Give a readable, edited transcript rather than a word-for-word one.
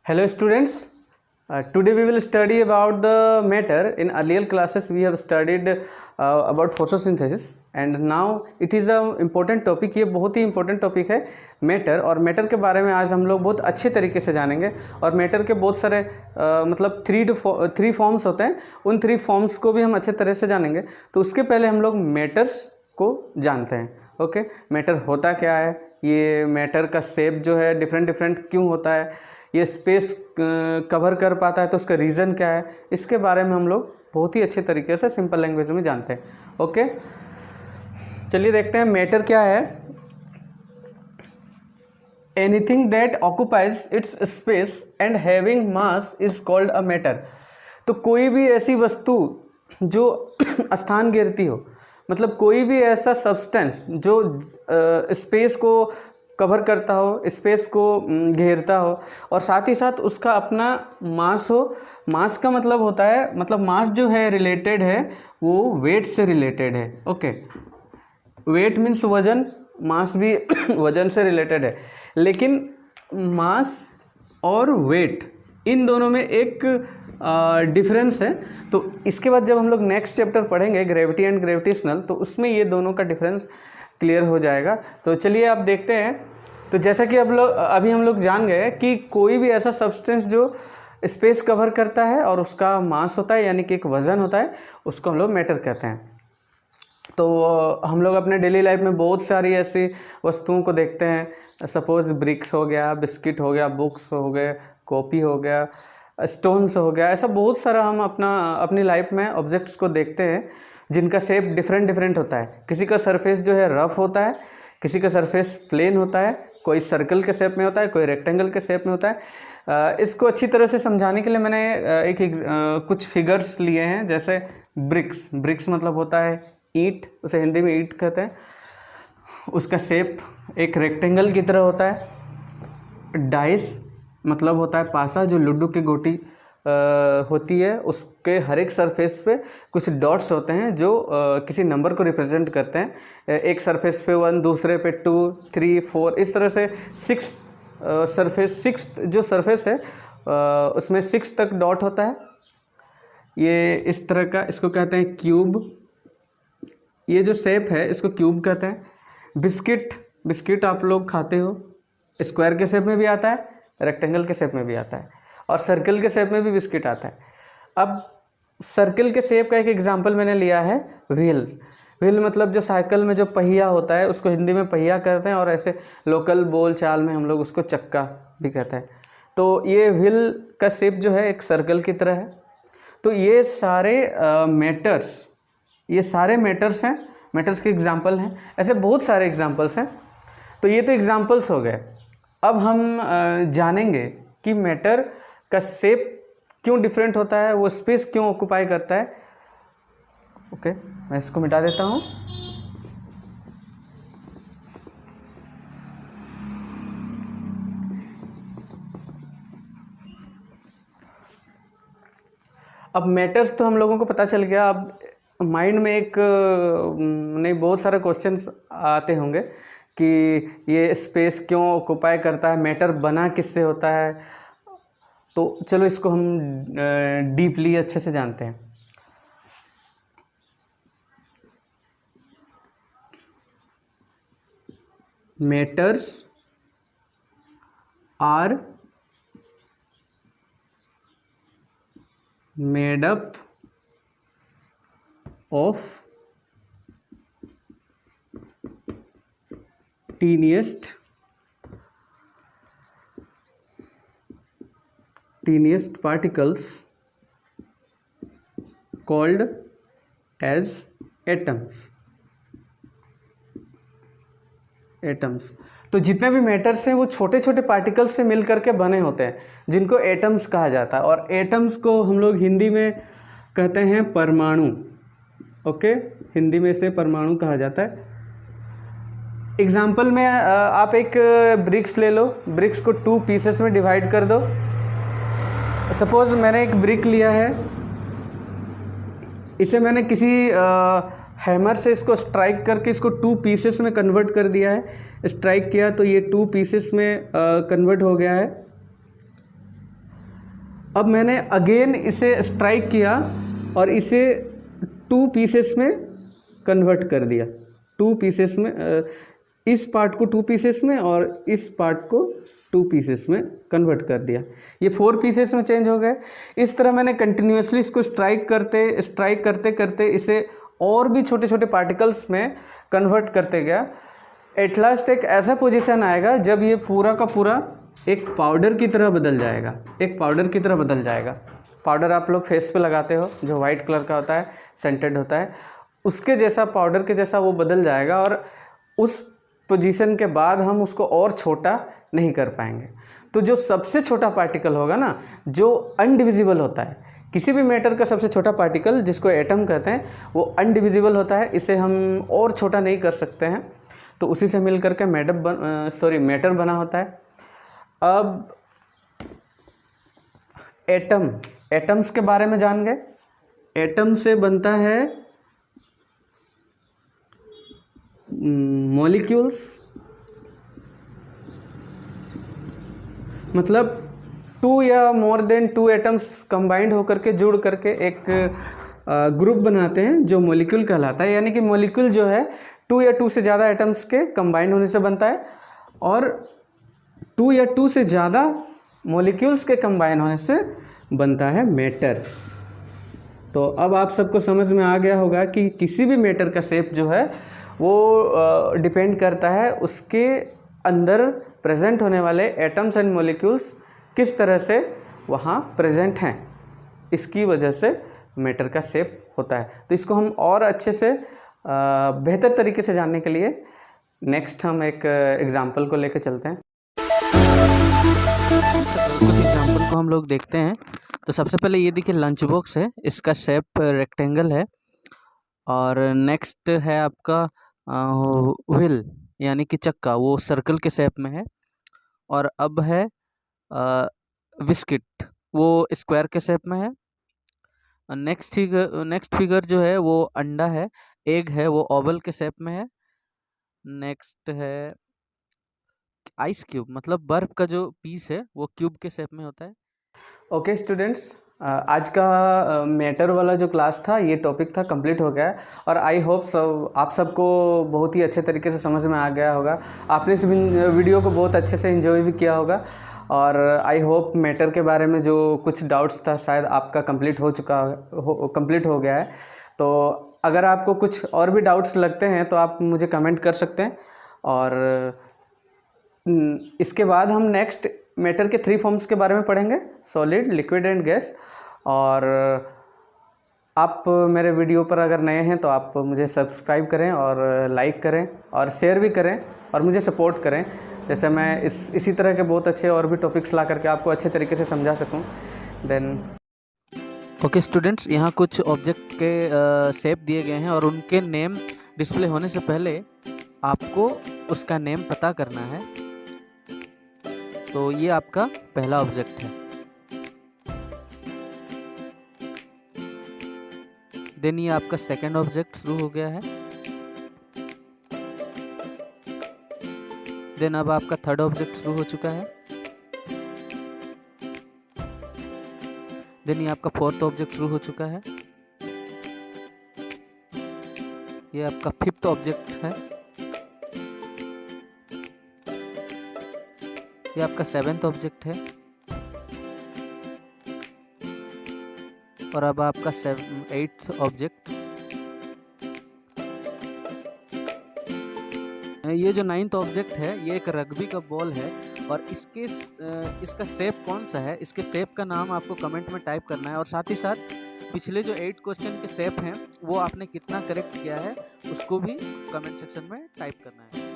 Hello students, today we will study about the matter. In earlier classes we have studied about photosynthesis and now it is the important topic. ये बहुत ही important topic है matter, और matter के बारे में आज हम लोग बहुत अच्छे तरीके से जानेंगे। और मैटर के बहुत सारे मतलब थ्री फॉर्म्स होते हैं, उन 3 फॉर्म्स को भी हम अच्छे तरह से जानेंगे। तो उसके पहले हम लोग मैटर्स को जानते हैं। ओके, मैटर होता क्या है, ये मैटर का शेप जो है डिफरेंट क्यों होता है, ये स्पेस कवर कर पाता है तो उसका रीज़न क्या है, इसके बारे में हम लोग बहुत ही अच्छे तरीके से सिंपल लैंग्वेज में जानते हैं। ओके, चलिए देखते हैं मैटर क्या है। Anything that occupies it's space and having mass is called a matter. तो कोई भी ऐसी वस्तु जो स्थान घेरती हो, मतलब कोई भी ऐसा सब्सटेंस जो स्पेस को कवर करता हो, स्पेस को घेरता हो और साथ ही साथ उसका अपना मास हो। मास का मतलब होता है, मतलब मास जो है रिलेटेड है वो वेट से रिलेटेड है। ओके, वेट मीन्स वजन, मास भी वजन से रिलेटेड है। लेकिन मास और वेट इन दोनों में एक डिफरेंस है। तो इसके बाद जब हम लोग नेक्स्ट चैप्टर पढ़ेंगे ग्रेविटी एंड ग्रेविटेशनल, तो उसमें ये दोनों का डिफरेंस क्लियर हो जाएगा। तो चलिए आप देखते हैं। तो जैसा कि अभी हम लोग जान गए कि कोई भी ऐसा सब्सटेंस जो स्पेस कवर करता है और उसका मास होता है, यानी कि एक वज़न होता है, उसको हम लोग मैटर कहते हैं। तो हम लोग अपने डेली लाइफ में बहुत सारी ऐसी वस्तुओं को देखते हैं। सपोज ब्रिक्स हो गया, बिस्किट हो गया, बुक्स हो गए, कॉपी हो गया, स्टोन्स हो गया, ऐसा बहुत सारा हम अपनी लाइफ में ऑब्जेक्ट्स को देखते हैं जिनका शेप डिफरेंट होता है। किसी का सरफेस जो है रफ होता है, किसी का सरफेस प्लेन होता है, कोई सर्कल के शेप में होता है, कोई रेक्टेंगल के शेप में होता है। इसको अच्छी तरह से समझाने के लिए मैंने कुछ फिगर्स लिए हैं। जैसे ब्रिक्स मतलब होता है ईंट, उसे हिंदी में ईंट कहते हैं। उसका शेप एक रेक्टेंगल की तरह होता है। डाइस मतलब होता है पासा, जो लूडो की गोटी होती है, उसके हर एक सरफेस पे कुछ डॉट्स होते हैं जो किसी नंबर को रिप्रेजेंट करते हैं। एक सरफेस पे 1, दूसरे पे 2, 3, 4, इस तरह से 6 जो सरफेस है उसमें 6 तक डॉट होता है। ये इस तरह का, इसको कहते हैं क्यूब। ये जो शेप है इसको क्यूब कहते हैं। बिस्किट आप लोग खाते हो, स्क्वायर के शेप में भी आता है, रेक्टेंगल के शेप में भी आता है और सर्कल के शेप में भी बिस्किट आता है। अब सर्कल के शेप का एक एग्जांपल मैंने लिया है व्हील मतलब जो साइकिल में जो पहिया होता है उसको हिंदी में पहिया कहते हैं, और ऐसे लोकल बोल चाल में हम लोग उसको चक्का भी कहते हैं। तो ये व्हील का शेप जो है एक सर्कल की तरह है। तो ये सारे मैटर्स हैं, मैटर्स के एग्जाम्पल हैं। ऐसे बहुत सारे एग्जाम्पल्स हैं। तो ये तो एग्जाम्पल्स हो गए। अब हम जानेंगे कि मैटर का शेप क्यों डिफरेंट होता है, वो स्पेस क्यों ऑक्यूपाई करता है। ओके, मैं इसको मिटा देता हूँ। अब मैटर्स तो हम लोगों को पता चल गया। अब माइंड में बहुत सारे क्वेश्चंस आते होंगे कि ये स्पेस क्यों ऑक्यूपाई करता है, मैटर बना किससे होता है। तो चलो इसको हम डीपली अच्छे से जानते हैं। Matters are made up of teeniest particles called as atoms। तो जितने भी मैटर्स हैं वो छोटे छोटे पार्टिकल्स से मिल करके बने होते हैं, जिनको एटम्स कहा जाता है। और एटम्स को हम लोग हिंदी में कहते हैं परमाणु। ओके, हिंदी में इसे परमाणु कहा जाता है। एग्जाम्पल में आप एक ब्रिक्स ले लो, ब्रिक्स को 2 पीसेस में डिवाइड कर दो। सपोज मैंने एक ब्रिक लिया है, इसे मैंने किसी हैमर से इसको स्ट्राइक करके इसको 2 पीसेस में कन्वर्ट कर दिया है। स्ट्राइक किया तो ये 2 पीसेस में कन्वर्ट हो गया है। अब मैंने अगेन इसे स्ट्राइक किया और इसे 2 पीसेस में कन्वर्ट कर दिया, 2 पीसेस में, इस पार्ट को 2 पीसेस में और इस पार्ट को 2 पीसेस में कन्वर्ट कर दिया। ये 4 पीसेस में चेंज हो गए। इस तरह मैंने कंटिन्यूसली इसको स्ट्राइक करते करते इसे और भी छोटे छोटे पार्टिकल्स में कन्वर्ट करते गया। एट लास्ट एक ऐसा पोजीशन आएगा जब ये पूरा का पूरा एक पाउडर की तरह बदल जाएगा, एक पाउडर की तरह बदल जाएगा। पाउडर आप लोग फेस पे लगाते हो जो वाइट कलर का होता है, सेंटेड होता है, उसके जैसा, पाउडर के जैसा वो बदल जाएगा। और उस पोजीशन के बाद हम उसको और छोटा नहीं कर पाएंगे। तो जो सबसे छोटा पार्टिकल होगा ना, जो अनडिविजिबल होता है, किसी भी मैटर का सबसे छोटा पार्टिकल जिसको एटम कहते हैं, वो अनडिविजिबल होता है, इसे हम और छोटा नहीं कर सकते हैं। तो उसी से मिल करके मैटर बना होता है। अब एटम्स के बारे में जान गए। एटम से बनता है मॉलिक्यूल्स, मतलब 2 या मोर देन 2 एटम्स कंबाइंड होकर के, जुड़ करके एक ग्रुप बनाते हैं जो मॉलिक्यूल कहलाता है। यानी कि मॉलिक्यूल जो है 2 या 2 से ज़्यादा एटम्स के कंबाइंड होने से बनता है, और 2 या 2 से ज़्यादा मॉलिक्यूल्स के कंबाइन होने से बनता है मैटर। तो अब आप सबको समझ में आ गया होगा कि किसी भी मैटर का शेप जो है वो डिपेंड करता है उसके अंदर प्रेजेंट होने वाले एटम्स एंड मॉलिक्यूल्स किस तरह से वहाँ प्रेजेंट हैं, इसकी वजह से मैटर का शेप होता है। तो इसको हम और अच्छे से बेहतर तरीके से जानने के लिए नेक्स्ट हम एक एग्जाम्पल को लेकर चलते हैं। कुछ एग्जाम्पल को हम लोग देखते हैं। तो सबसे पहले ये देखिए लंच बॉक्स है, इसका शेप रेक्टेंगल है। और नेक्स्ट है आपका व्हील यानी कि चक्का, वो सर्कल के शेप में है। और अब है बिस्किट, वो स्क्वायर के शेप में है। नेक्स्ट फिगर जो है वो अंडा है, एग है, वो ओवल के शेप में है। नेक्स्ट है आइस क्यूब, मतलब बर्फ का जो पीस है वो क्यूब के शेप में होता है। ओके स्टूडेंट्स, आज का मैटर वाला जो क्लास था, ये टॉपिक था, कंप्लीट हो गया है। और आई होप आप सबको बहुत ही अच्छे तरीके से समझ में आ गया होगा। आपने इस वीडियो को बहुत अच्छे से एंजॉय भी किया होगा। और आई होप मैटर के बारे में जो कुछ डाउट्स था शायद आपका कंप्लीट हो गया है। तो अगर आपको कुछ और भी डाउट्स लगते हैं तो आप मुझे कमेंट कर सकते हैं। और इसके बाद हम नेक्स्ट मैटर के 3 फॉर्म्स के बारे में पढ़ेंगे, सॉलिड, लिक्विड एंड गैस। और आप मेरे वीडियो पर अगर नए हैं तो आप मुझे सब्सक्राइब करें और लाइक करें और शेयर भी करें और मुझे सपोर्ट करें, जैसे मैं इसी तरह के बहुत अच्छे और भी टॉपिक्स ला करके आपको अच्छे तरीके से समझा सकूं। देन ओके स्टूडेंट्स, यहाँ कुछ ऑब्जेक्ट के शेप दिए गए हैं और उनके नेम डिस्प्ले होने से पहले आपको उसका नेम पता करना है। तो ये आपका पहला ऑब्जेक्ट है। देन ये आपका सेकंड ऑब्जेक्ट शुरू हो गया है। देन अब आपका थर्ड ऑब्जेक्ट शुरू हो चुका है। देन ये आपका फोर्थ ऑब्जेक्ट शुरू हो चुका है। ये आपका फिफ्थ ऑब्जेक्ट है। ये आपका 7th ऑब्जेक्ट है। और अब आपका 8th ऑब्जेक्ट। ये जो 9th ऑब्जेक्ट है ये एक रग्बी का बॉल है। और इसका शेप कौन सा है, इसके शेप का नाम आपको कमेंट में टाइप करना है। और साथ ही साथ पिछले जो 8 क्वेश्चन के शेप हैं वो आपने कितना करेक्ट किया है उसको भी कमेंट सेक्शन में टाइप करना है।